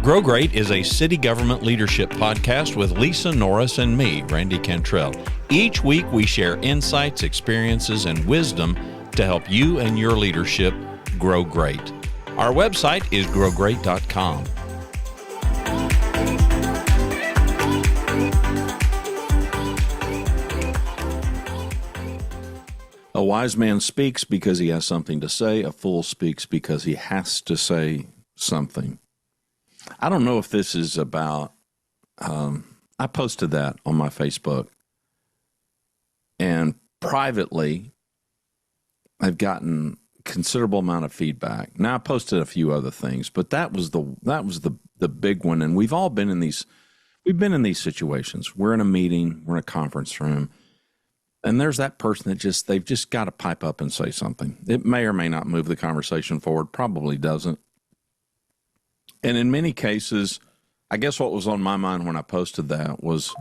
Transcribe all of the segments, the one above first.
Grow Great is a city government leadership podcast with Lisa Norris and me, Randy Cantrell. Each week we share insights, experiences, and wisdom to help you and your leadership grow great. Our website is growgreat.com. A wise man speaks because he has something to say. A fool speaks because he has to say something. I don't know if this is about, I posted that on my Facebook, and privately, I've gotten considerable amount of feedback. Now I posted a few other things, but that was the big one. And we've been in these situations. We're in a meeting, we're in a conference room, and there's that person that they've just got to pipe up and say something. It may or may not move the conversation forward, probably doesn't. And in many cases, I guess what was on my mind when I posted that was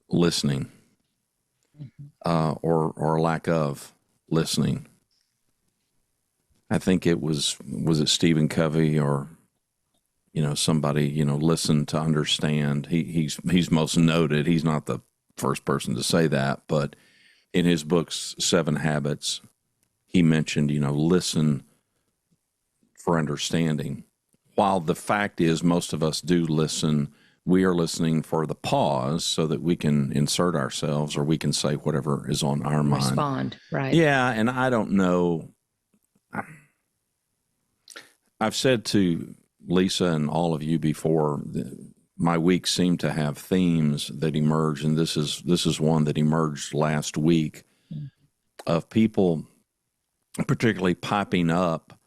listening, or lack of listening. I think it was it Stephen Covey or, somebody, listen to understand. He's most noted. He's not the first person to say that, but in his books, 7 Habits, he mentioned, listen for understanding. While the fact is most of us do listen, we are listening for the pause so that we can insert ourselves or we can say whatever is on our mind. Respond, right. Yeah, and I don't know. I've said to Lisa and all of you before, my weeks seem to have themes that emerge, and this is one that emerged last week of people particularly piping up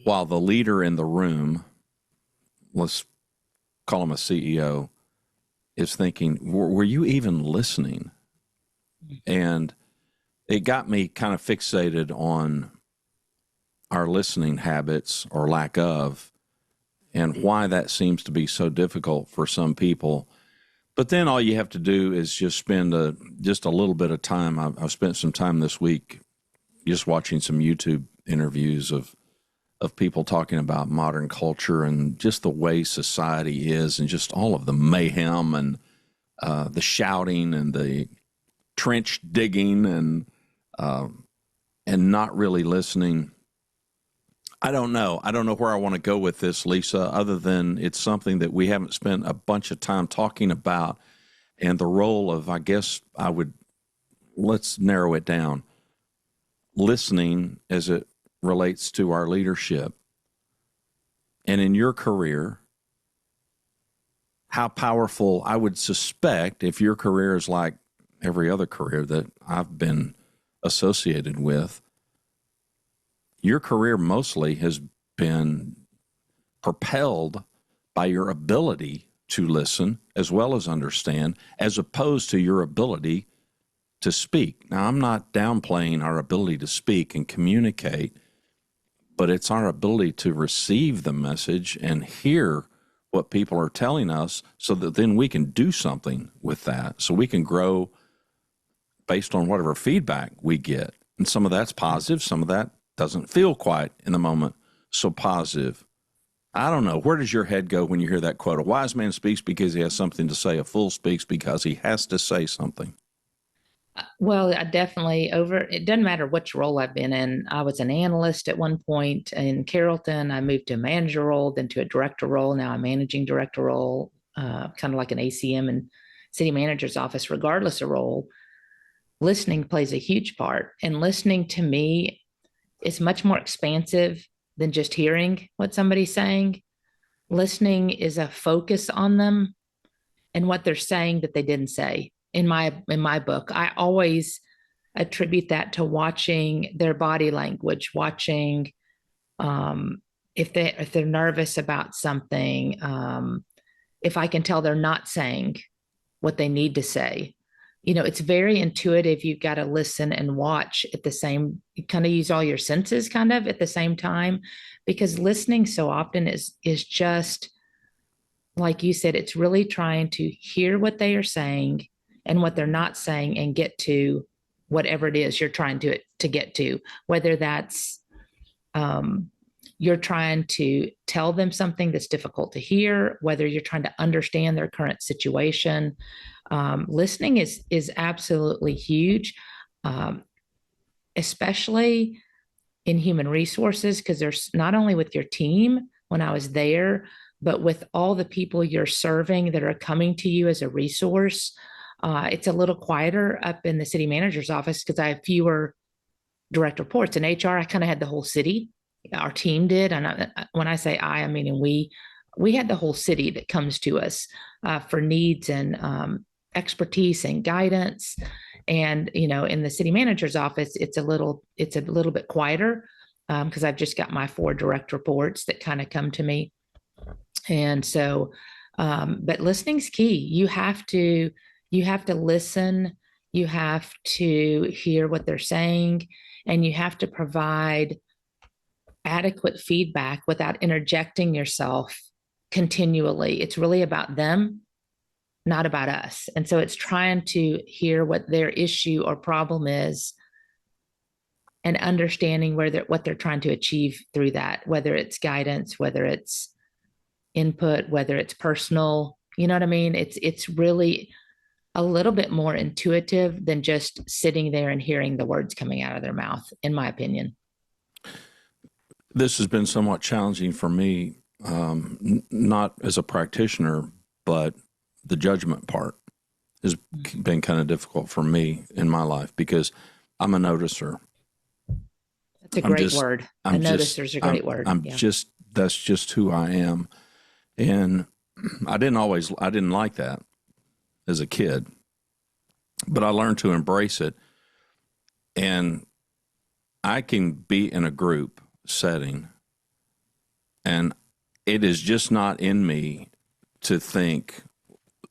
while the leader in the room, let's call him a CEO, is thinking, were you even listening? And it got me kind of fixated on our listening habits or lack of, and why that seems to be so difficult for some people. But then all you have to do is just spend just a little bit of time. I've spent some time this week just watching some YouTube interviews of people talking about modern culture and just the way society is, and just all of the mayhem and the shouting and the trench digging and not really listening. I don't know where I want to go with this, Lisa, other than it's something that we haven't spent a bunch of time talking about, and the role of, let's narrow it down, listening as it relates to our leadership. And in your career, how powerful, I would suspect, if your career is like every other career that I've been associated with, your career mostly has been propelled by your ability to listen as well as understand, as opposed to your ability to speak. Now, I'm not downplaying our ability to speak and communicate, but it's our ability to receive the message and hear what people are telling us so that then we can do something with that, so we can grow based on whatever feedback we get. And some of that's positive, some of that doesn't feel quite in the moment so positive. I don't know. Where does your head go when you hear that quote? A wise man speaks because he has something to say. A fool speaks because he has to say something. Well, I definitely it doesn't matter which role I've been in. I was an analyst at one point in Carrollton. I moved to a manager role, then to a director role. Now I'm managing director role, kind of like an ACM in city manager's office. Regardless of role, listening plays a huge part. And listening to me is much more expansive than just hearing what somebody's saying. Listening is a focus on them and what they're saying that they didn't say. In my book, I always attribute that to watching their body language, watching if they're nervous about something, if I can tell they're not saying what they need to say. It's very intuitive. You've got to listen and watch at the same, you kind of use all your senses kind of at the same time, because listening so often is just, like you said, it's really trying to hear what they are saying and what they're not saying and get to whatever it is you're trying to get to, whether that's you're trying to tell them something that's difficult to hear, whether you're trying to understand their current situation. Listening is absolutely huge, especially in human resources, because there's not only with your team when I was there, but with all the people you're serving that are coming to you as a resource. It's a little quieter up in the city manager's office because I have fewer direct reports. In HR, I kind of had the whole city. Our team did, and when I say I mean we had the whole city that comes to us for needs and expertise and guidance. And in the city manager's office, it's a little bit quieter because I've just got my 4 direct reports that kind of come to me. And so, but listening's key. You have to listen. You have to hear what they're saying, and you have to provide adequate feedback without interjecting yourself continually. It's really about them, not about us. And so it's trying to hear what their issue or problem is and understanding what they're trying to achieve through that, whether it's guidance, whether it's input, whether it's personal. You know what I mean? It's really a little bit more intuitive than just sitting there and hearing the words coming out of their mouth, in my opinion. This has been somewhat challenging for me, not as a practitioner, but the judgment part has been kind of difficult for me in my life because I'm a noticer. That's a great word. A noticer's a great word. That's just who I am. And I didn't like that as a kid, but I learned to embrace it. And I can be in a group setting, and it is just not in me to think,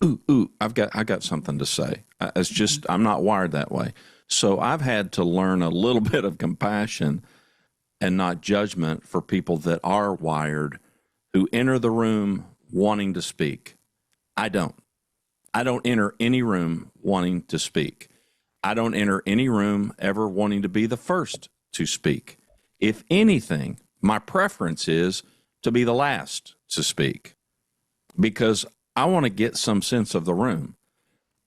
ooh, I got something to say. It's just, I'm not wired that way. So I've had to learn a little bit of compassion and not judgment for people that are wired, who enter the room wanting to speak. I don't enter any room wanting to speak. I don't enter any room ever wanting to be the first to speak. If anything, my preference is to be the last to speak because I want to get some sense of the room.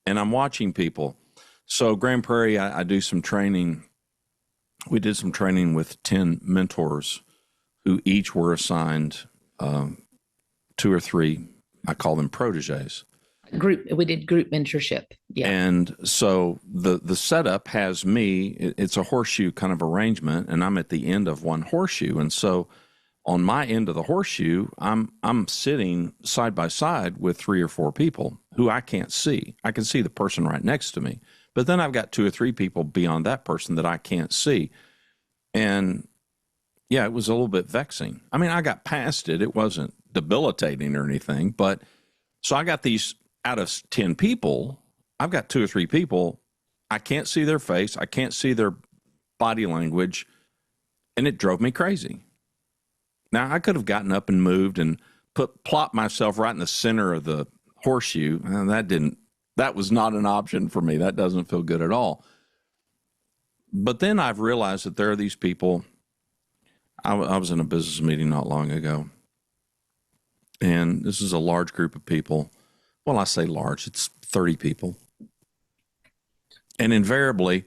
And I'm watching people. So Grand Prairie, I do some training. We did some training with 10 mentors who each were assigned 2 or 3, I call them proteges. We did group mentorship. Yeah. And so the setup has me, it's a horseshoe kind of arrangement, and I'm at the end of one horseshoe. And so on my end of the horseshoe, I'm sitting side by side with 3 or 4 people who I can't see. I can see the person right next to me, but then I've got 2 or 3 people beyond that person that I can't see. And yeah, it was a little bit vexing. I mean, I got past it. It wasn't debilitating or anything, but so I got these out of 10 people, I've got 2 or 3 people. I can't see their face. I can't see their body language. And it drove me crazy. Now, I could have gotten up and moved and plopped myself right in the center of the horseshoe. And that was not an option for me. That doesn't feel good at all. But then I've realized that there are these people. I was in a business meeting not long ago. And this is a large group of people. Well, I say large, it's 30 people. And invariably,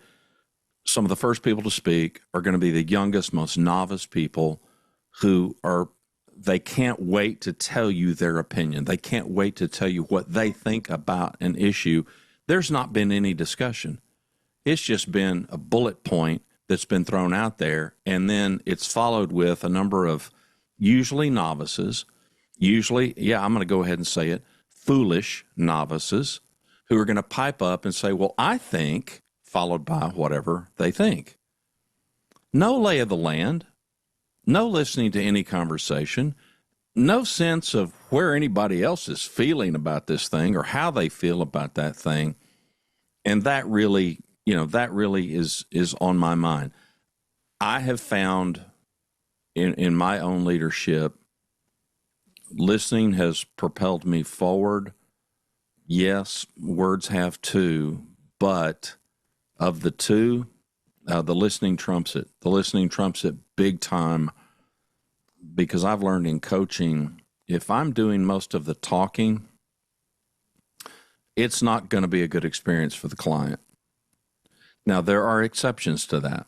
some of the first people to speak are going to be the youngest, most novice people they can't wait to tell you their opinion. They can't wait to tell you what they think about an issue. There's not been any discussion. It's just been a bullet point that's been thrown out there, and then it's followed with a number of usually novices, I'm going to go ahead and say it, foolish novices who are going to pipe up and say, well, I think, followed by whatever they think. No lay of the land, no listening to any conversation, no sense of where anybody else is feeling about this thing or how they feel about that thing. And that really is on my mind. I have found in my own leadership, listening has propelled me forward. Yes, words have too, but of the two, the listening trumps it. The listening trumps it big time. because I've learned in coaching, if I'm doing most of the talking, it's not going to be a good experience for the client. Now, there are exceptions to that.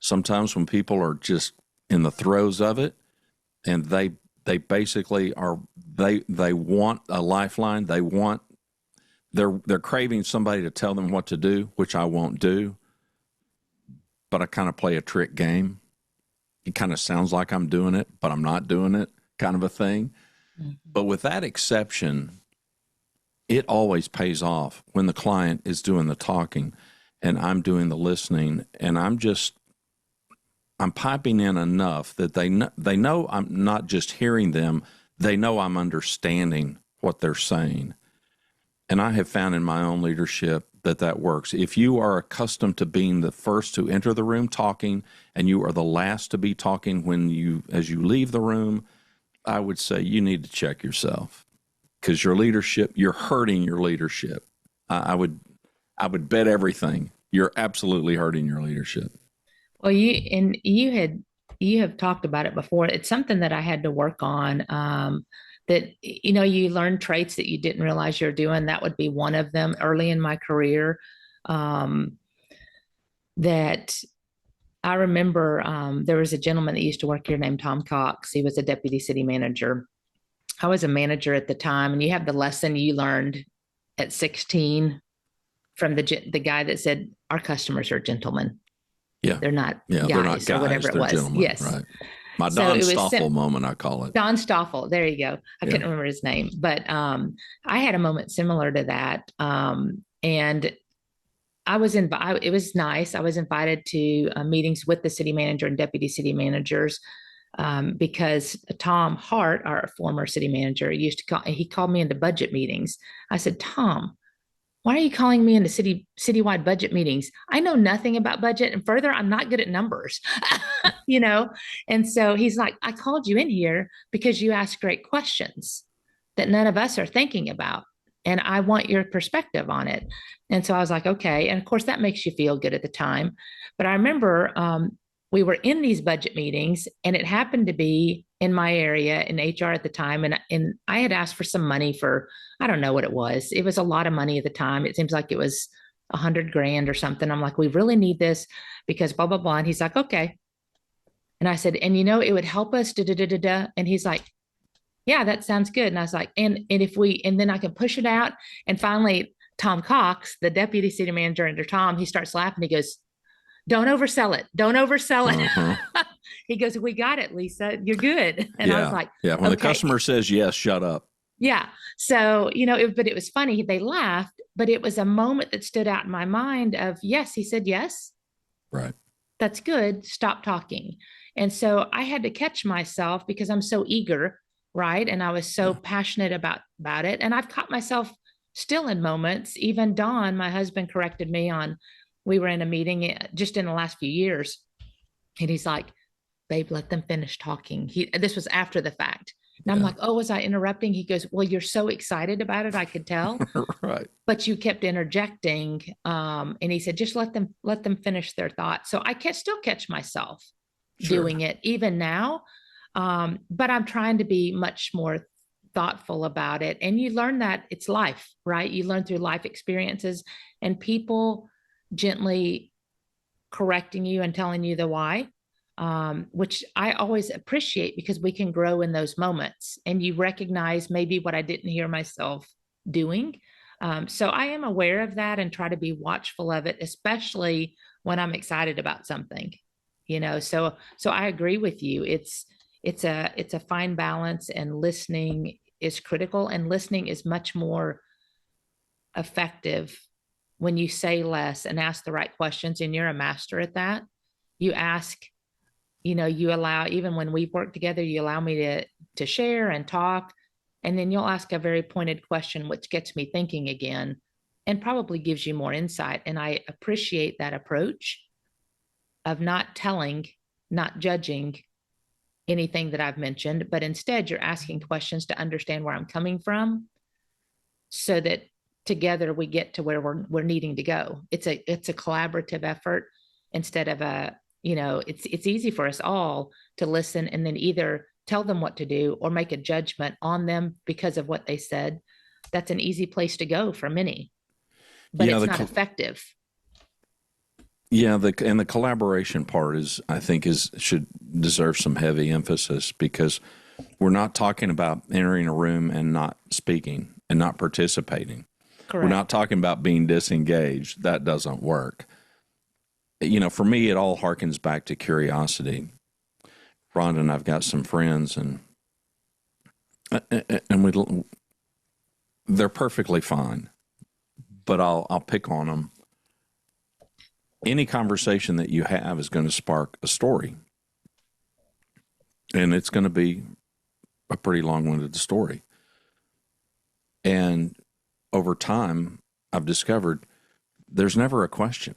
Sometimes when people are just in the throes of it and they basically are, they want a lifeline. They're craving somebody to tell them what to do, which I won't do, but I kind of play a trick game. It kind of sounds like I'm doing it, but I'm not doing it, kind of a thing. Mm-hmm. But with that exception, it always pays off when the client is doing the talking and I'm doing the listening, and I'm piping in enough that they know I'm not just hearing them, they know I'm understanding what they're saying. And I have found in my own leadership that works. If you are accustomed to being the first to enter the room talking and you are the last to be talking as you leave the room, I would say you need to check yourself, because you're hurting your leadership. I would bet everything you're absolutely hurting your leadership. Well, you have talked about it before. It's something that I had to work on. That, you learn traits that you didn't realize you're doing. That would be one of them early in my career. That I remember there was a gentleman that used to work here named Tom Cox. He was a deputy city manager. I was a manager at the time, and you have the lesson you learned at 16 from the guy that said, our customers are gentlemen. Yeah. They're not guys, they're not guys, or whatever it was. Gentlemen. Yes. Right. My Don Stoffel moment, I call it. Don Stoffel. There you go. I couldn't remember his name, but I had a moment similar to that. And it was nice. I was invited to meetings with the city manager and deputy city managers because Tom Hart, our former city manager, he called me into budget meetings. I said, Tom, why are you calling me into citywide budget meetings? I know nothing about budget, and further, I'm not good at numbers, And so he's like, I called you in here because you asked great questions that none of us are thinking about, and I want your perspective on it. And so I was like, okay. And of course, that makes you feel good at the time. But I remember we were in these budget meetings, and it happened to be in my area in HR at the time. And I had asked for some money for, I don't know what it was. It was a lot of money at the time. It seems like it was $100,000 or something. I'm like, we really need this because blah, blah, blah. And he's like, okay. And I said, and it would help us, da, da, da, da, da. And he's like, yeah, that sounds good. And I was like, and then I can push it out. And finally, Tom Cox, the deputy city manager under Tom, he starts laughing. He goes, don't oversell it. Don't oversell it. Uh-huh. He goes, we got it, Lisa. You're good. And I was like, yeah. When the customer says yes, shut up. Yeah. So, but it was funny. They laughed, but it was a moment that stood out in my mind of, yes, he said yes. Right. That's good. Stop talking. And so I had to catch myself because I'm so eager. Right. And I was so passionate about it. And I've caught myself still in moments. Even Don, my husband, corrected me we were in a meeting just in the last few years. And he's like, babe, let them finish talking. This was after the fact. And I'm like, oh, was I interrupting? He goes, well, you're so excited about it. I could tell. Right. But you kept interjecting. And he said, just let them finish their thoughts. So I can still catch myself doing it even now. But I'm trying to be much more thoughtful about it. And you learn that it's life, right? You learn through life experiences and people gently correcting you and telling you the why, which I always appreciate because we can grow in those moments and you recognize maybe what I didn't hear myself doing. So I am aware of that and try to be watchful of it, especially when I'm excited about something, so I agree with you. It's a fine balance, and listening is critical, and listening is much more effective when you say less and ask the right questions, and you're a master at that. You ask, you allow, even when we've worked together, you allow me to share and talk, and then you'll ask a very pointed question, which gets me thinking again and probably gives you more insight. And I appreciate that approach of not telling, not judging anything that I've mentioned, but instead you're asking questions to understand where I'm coming from so that together we get to where we're needing to go. It's a collaborative effort instead of it's easy for us all to listen and then either tell them what to do or make a judgment on them because of what they said, that's an easy place to go for many, but Yeah, it's not effective. yeah, the collaboration part is, I think, should deserve some heavy emphasis, because we're not talking about entering a room and not speaking and not participating. Correct. We're not talking about being disengaged. That doesn't work. For me, it all harkens back to curiosity. Rhonda and I've got some friends, and they're perfectly fine, but I'll pick on them. Any conversation that you have is going to spark a story, and it's going to be a pretty long-winded story. And over time, I've discovered there's never a question.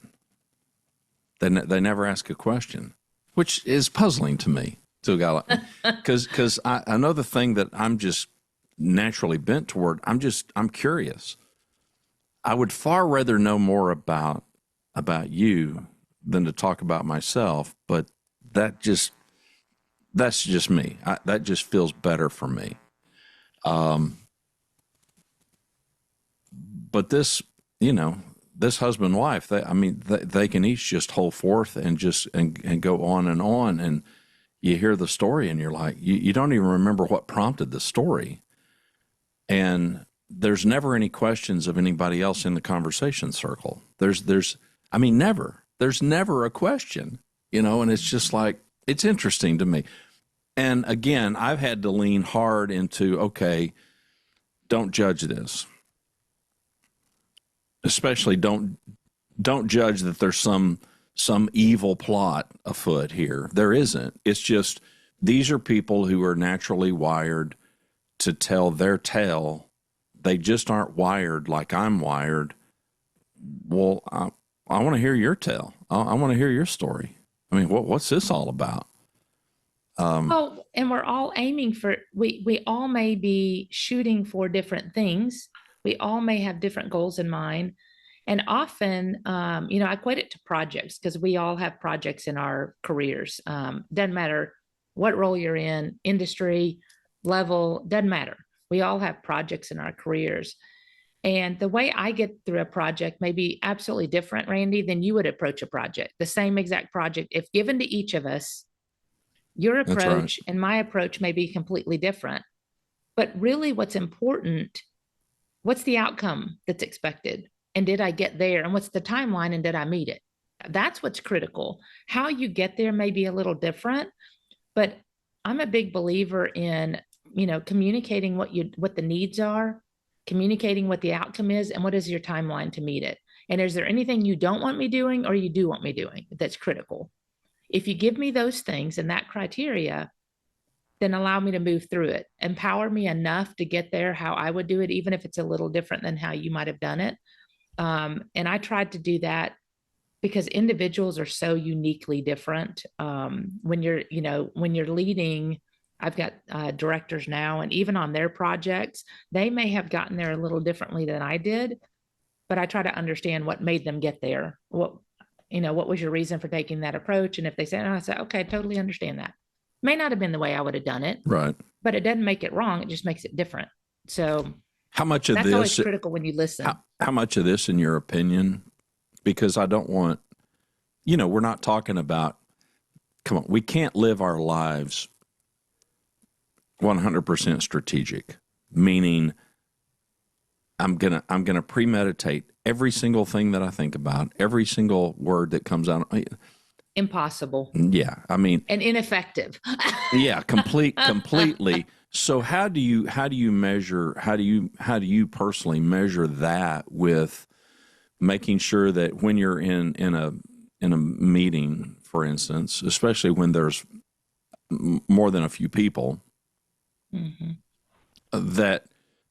They never ask a question, which is puzzling to me. To a guy like, because I know the thing that I'm just naturally bent toward. I'm curious. I would far rather know more about you than to talk about myself, but that's just me. That just feels better for me. But this, this husband and wife, they can each just hold forth and and go on, and you hear the story and you're like, you don't even remember what prompted the story. And there's never any questions of anybody else in the conversation circle. Never. There's never a question, and it's just like, it's interesting to me. And again, I've had to lean hard into, okay, don't judge this. Especially don't judge that there's some evil plot afoot here. There isn't. It's just, these are people who are naturally wired to tell their tale. They just aren't wired like I'm wired. Well, I want to hear your tale. I want to hear your story. What's this all about? Well, and we're all aiming for, we all may be shooting for different things. We all may have different goals in mind. And often, I equate it to projects, because we all have projects in our careers. Doesn't matter what role you're in, industry, level, doesn't matter. We all have projects in our careers. And the way I get through a project may be absolutely different, Randy, than you would approach a project. The same exact project, if given to each of us, your approach and my approach may be completely different. But really, what's important, what's the outcome that's expected? And did I get there? And what's the timeline? And did I meet it? That's what's critical. How you get there may be a little different, but I'm a big believer in, communicating what the needs are, communicating what the outcome is, and what is your timeline to meet it. And is there anything you don't want me doing or you do want me doing that's critical? If you give me those things and that criteria, then allow me to move through it. Empower me enough to get there how I would do it, even if it's a little different than how you might have done it. And I tried to do that because individuals are so uniquely different. When you're leading, I've got directors now, and even on their projects, they may have gotten there a little differently than I did, but I try to understand what made them get there. What was your reason for taking that approach? And if they say, I say, okay, I totally understand that. May not have been the way I would have done it. Right. But it doesn't make it wrong. It just makes it different. So how much of that's this always critical when you listen. How much of this, in your opinion, because I don't want, we're not talking about, come on, we can't live our lives 100% strategic, meaning I'm gonna premeditate every single thing that I think about, every single word that comes out. Impossible. Yeah, and ineffective. Yeah, completely. So how do you personally measure that with making sure that when you're in a meeting, for instance, especially when there's more than a few people, that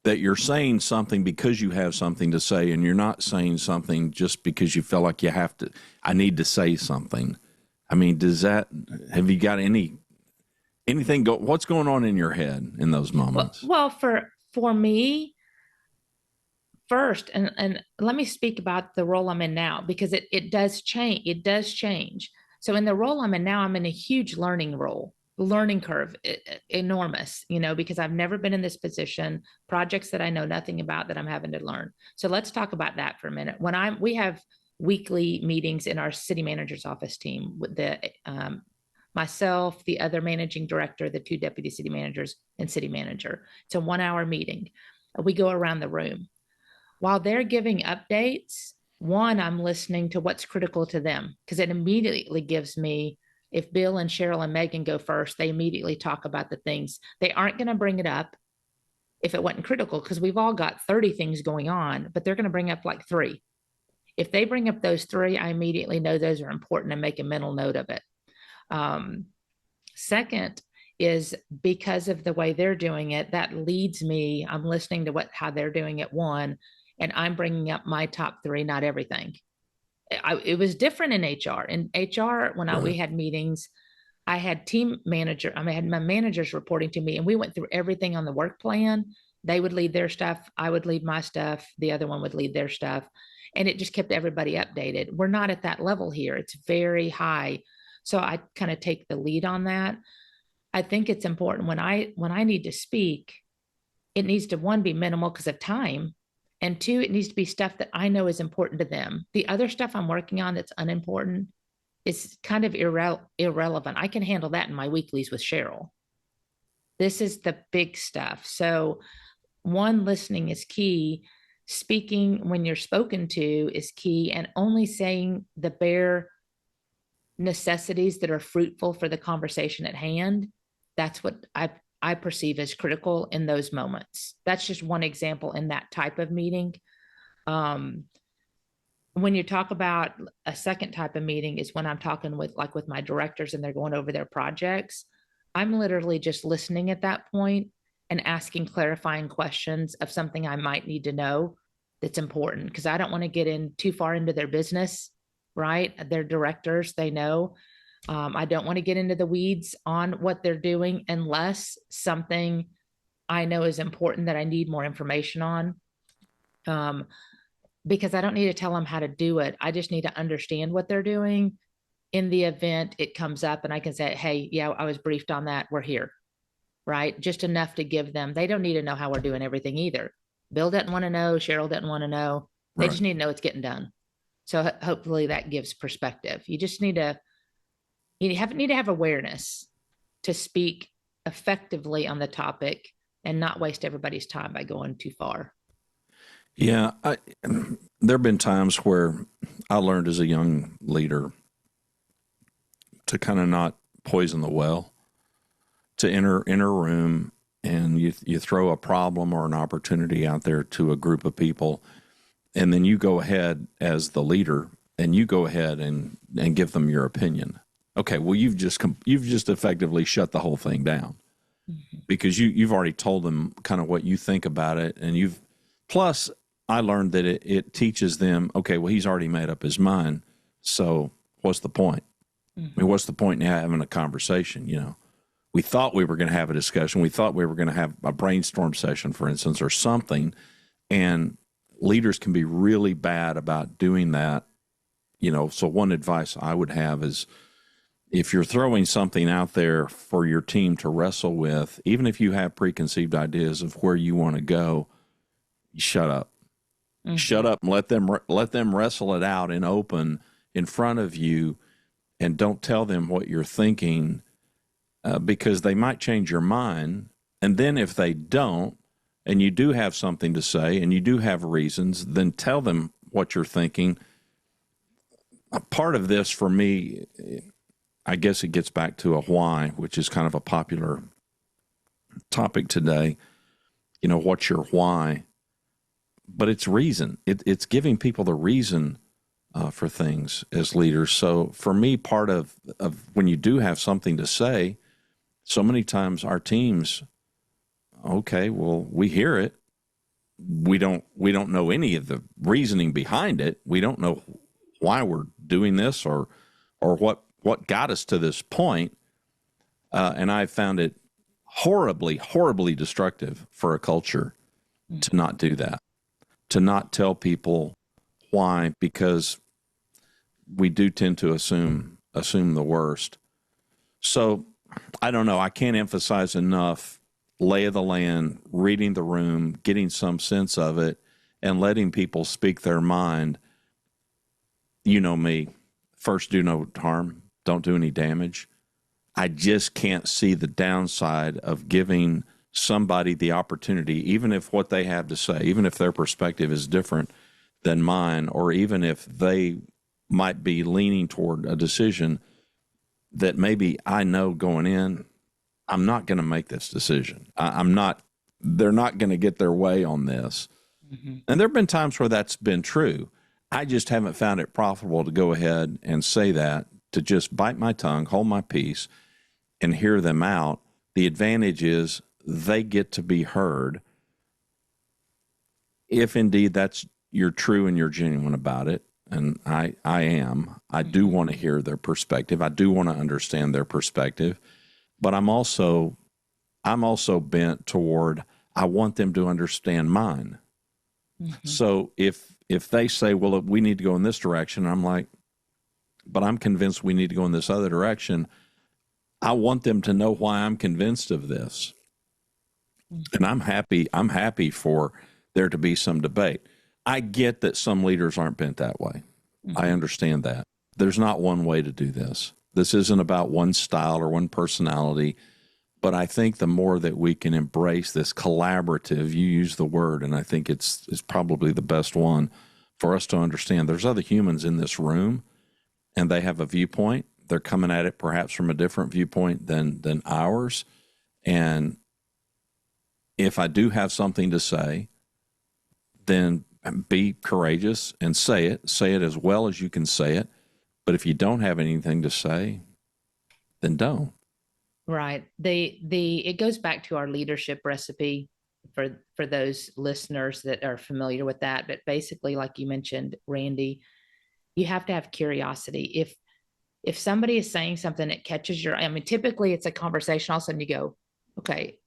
you're saying something because you have something to say, and you're not saying something just because you feel like you have to, I need to say something. Have you got anything what's going on in your head in those moments? Well, for me, first, and let me speak about the role I'm in now, because it does change. So in the role I'm in now, I'm in a huge learning role. learning curve enormous, because I've never been in this position, projects that I know nothing about that I'm having to learn. So let's talk about that for a minute. We have weekly meetings in our city manager's office team with myself, the other managing director, the 2 deputy city managers, and city manager. It's a 1-hour meeting. We go around the room. While they're giving updates, I'm listening to what's critical to them, because it immediately gives me, if Bill and Cheryl and Megan go first, they immediately talk about the things. They aren't going to bring it up if it wasn't critical, because we've all got 30 things going on, but they're going to bring up like 3. If they bring up those 3, I immediately know those are important and make a mental note of it. Second is, because of the way they're doing it, that leads me, I'm listening to how they're doing it, and I'm bringing up my top 3, not everything. It was different in HR. In HR, we had meetings, I had I had my managers reporting to me, and we went through everything on the work plan. They would lead their stuff, I would lead my stuff, the other one would lead their stuff, and it just kept everybody updated. We're not at that level here. It's very high. So I kind of take the lead on that. I think it's important when I need to speak, it needs to, 1, be minimal because of time, and 2, it needs to be stuff that I know is important to them. The other stuff I'm working on that's unimportant is kind of irrelevant. I can handle that in my weeklies with Cheryl. This is the big stuff. So 1, listening is key. Speaking when you're spoken to is key, and only saying the bare necessities that are fruitful for the conversation at hand. That's what I perceive as critical in those moments. That's just one example in that type of meeting. When you talk about a second type of meeting is when I'm talking with my directors and they're going over their projects. I'm literally just listening at that point and asking clarifying questions of something I might need to know that's important, because I don't want to get in too far into their business, right? They're directors, they know. I don't want to get into the weeds on what they're doing unless something I know is important that I need more information on. Because I don't need to tell them how to do it. I just need to understand what they're doing in the event it comes up, and I can say, hey, yeah, I was briefed on that. We're here, right? Just enough to give them. They don't need to know how we're doing everything either. Bill doesn't want to know. Cheryl doesn't want to know. They just need to know it's getting done. So hopefully that gives perspective. You just need to have awareness to speak effectively on the topic and not waste everybody's time by going too far. Yeah, there have been times where I learned as a young leader to kind of not poison the well, to enter a room and you throw a problem or an opportunity out there to a group of people, and then you go ahead as the leader and you go ahead and give them your opinion. Okay, well, you've just effectively shut the whole thing down, because you've already told them kind of what you think about it, and plus I learned that it teaches them, okay, well, he's already made up his mind, so what's the point? I mean, what's the point in having a conversation? We thought we were going to have a discussion. We thought we were going to have a brainstorm session, for instance, or something, and leaders can be really bad about doing that. So one advice I would have is, if you're throwing something out there for your team to wrestle with, even if you have preconceived ideas of where you want to go, shut up. Mm-hmm. Shut up and let them wrestle it out in open in front of you, and don't tell them what you're thinking, because they might change your mind. And then if they don't, and you do have something to say and you do have reasons, then tell them what you're thinking. A part of this for me, I guess it gets back to a why, which is kind of a popular topic today. What's your why? But it's reason. It's giving people the reason for things as leaders. So for me, part of when you do have something to say, so many times our teams, okay, well, we hear it. We don't know any of the reasoning behind it. We don't know why we're doing this or what got us to this point. And I found it horribly, horribly destructive for a culture to not do that, to not tell people why, because we do tend to assume the worst. So I don't know. I can't emphasize enough lay of the land, reading the room, getting some sense of it, and letting people speak their mind. You know me. First, do no harm. Don't do any damage. I just can't see the downside of giving somebody the opportunity, even if what they have to say, even if their perspective is different than mine, or even if they might be leaning toward a decision that maybe I know going in, I'm not going to make this decision. They're not going to get their way on this. Mm-hmm. And there have been times where that's been true. I just haven't found it profitable to go ahead and say that, to just bite my tongue, hold my peace, and hear them out. The advantage is they get to be heard. If indeed you're true and you're genuine about it, and I am, I do want to hear their perspective. I do want to understand their perspective, but I'm also bent toward, I want them to understand mine. Mm-hmm. So if they say, well, we need to go in this direction, I'm like, but I'm convinced we need to go in this other direction. I want them to know why I'm convinced of this. And I'm happy for there to be some debate. I get that some leaders aren't bent that way. Mm-hmm. I understand that. There's not one way to do this. This isn't about one style or one personality. But I think the more that we can embrace this collaborative, you use the word, and I think it's probably the best one for us to understand. There's other humans in this room, and they have a viewpoint. They're coming at it perhaps from a different viewpoint than ours. And if I do have something to say, then be courageous and say it as well as you can say it. But if you don't have anything to say, then don't. Right. It goes back to our leadership recipe for those listeners that are familiar with that. But basically, like you mentioned, Randy, you have to have curiosity. If somebody is saying something that catches typically it's a conversation, all of a sudden you go, okay.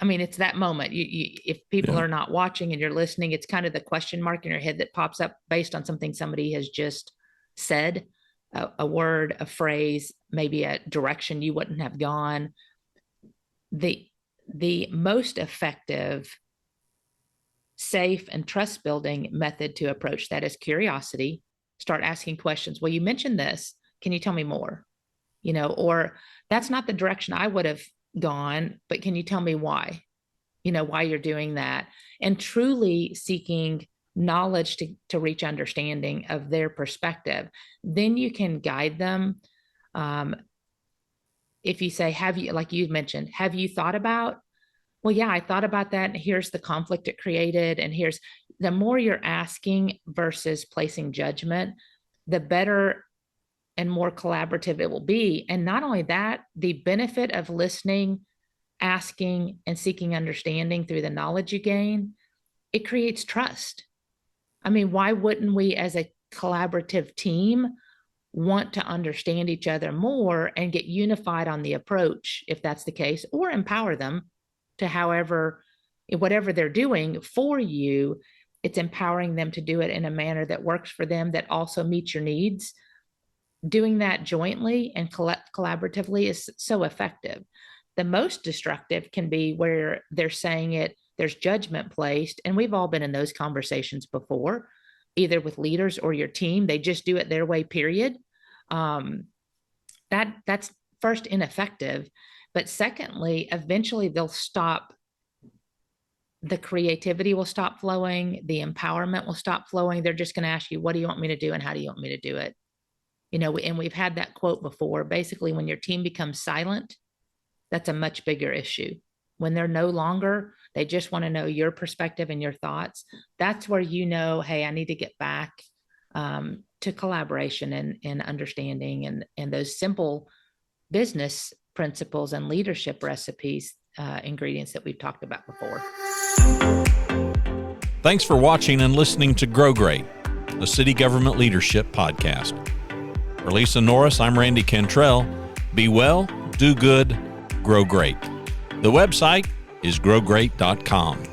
It's that moment. If people are not watching and you're listening, it's kind of the question mark in your head that pops up based on something somebody has just said, a word, a phrase, maybe a direction you wouldn't have gone. The most effective, safe, and trust building method to approach that is curiosity. Start asking questions. Well, you mentioned this. Can you tell me more? Or that's not the direction I would have gone, but can you tell me why? Why you're doing that, and truly seeking knowledge to reach understanding of their perspective. Then you can guide them. If you say, like you mentioned, have you thought about, well, yeah, I thought about that, and here's the conflict it created, and here's the more you're asking versus placing judgment, the better and more collaborative it will be. And not only that, the benefit of listening, asking, and seeking understanding through the knowledge you gain, it creates trust. Why wouldn't we as a collaborative team want to understand each other more and get unified on the approach, if that's the case, or empower them to whatever they're doing for you, it's empowering them to do it in a manner that works for them, that also meets your needs. Doing that jointly and collaboratively is so effective. The most destructive can be where they're saying it, there's judgment placed, and we've all been in those conversations before, either with leaders or your team. They just do it their way, period. That's first ineffective, but secondly, eventually they'll stop. The creativity will stop flowing. The empowerment will stop flowing. They're just going to ask you, what do you want me to do? And how do you want me to do it? And we've had that quote before. Basically, when your team becomes silent, that's a much bigger issue. When they're no longer, they just want to know your perspective and your thoughts. That's where hey, I need to get back to collaboration and understanding and those simple business principles and leadership recipes, ingredients that we've talked about before. Thanks for watching and listening to Grow Great, the City Government Leadership Podcast. For Lisa Norris, I'm Randy Cantrell. Be well, do good, grow great. The website is growgreat.com.